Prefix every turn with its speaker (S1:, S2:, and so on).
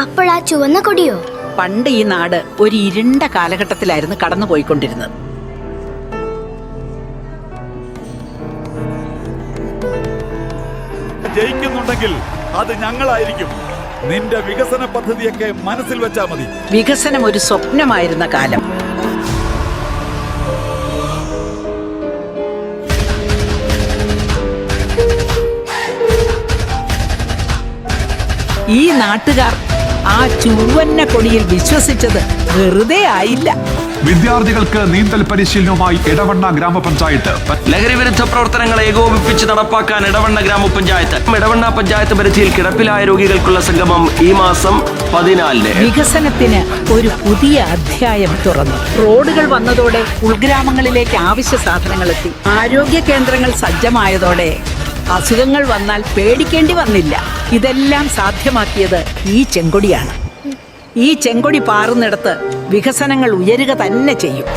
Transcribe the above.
S1: അപ്പോഴാ ചുവന്ന കൊടിയോ?
S2: പണ്ട് ഈ നാട് ഒരു ഇരുണ്ട കാലഘട്ടത്തിലായിരുന്നു കടന്നുപോയിക്കൊണ്ടിരുന്നത്.
S3: ജയിക്കുന്നുണ്ടെങ്കിൽ അത് ഞങ്ങളായിരിക്കും. നിന്റെ വികസന പദ്ധതിയൊക്കെ മനസ്സിൽ വെച്ചാ മതി.
S2: വികസനം ഒരു സ്വപ്നമായിരുന്ന കാലം. ഈ നാട്ടുകാർ ആ ചുവന്ന കൊടിയിൽ വിശ്വസിച്ചത് വെറുതെ ആയില്ല.
S4: വിദ്യാർത്ഥികൾക്ക് നീന്തൽ പരിശീലനവുമായി ഇടവണ്ണ ഗ്രാമപഞ്ചായത്ത്.
S5: ലഹരിവിരുദ്ധ പ്രവർത്തനങ്ങൾ ഏകോപിപ്പിച്ച് നടപ്പാക്കാൻ ഇടവണ്ണ ഗ്രാമപഞ്ചായത്ത്. ഇടവണ്ണ പഞ്ചായത്ത് പരിധിയിൽ കിടപ്പിലായ രോഗികൾക്കുള്ള സംഗമം ഈ മാസം 14.
S2: വികസനത്തിന് ഒരു പുതിയ അധ്യായം തുറന്നു. റോഡുകൾ വന്നതോടെ ഉൾഗ്രാമങ്ങളിലേക്ക് ആവശ്യ സാധനങ്ങൾ എത്തി. ആരോഗ്യ കേന്ദ്രങ്ങൾ സജ്ജമായതോടെ അസുഖങ്ങൾ വന്നാൽ പേടിക്കേണ്ടി വന്നില്ല. ഇതെല്ലാം സാധ്യമാക്കിയത് ഈ ചെങ്കൊടിയാണ്. ഈ ചെങ്കൊടി പാറുന്നിടത്ത് വികസനങ്ങൾ ഉയരുക തന്നെ ചെയ്യും.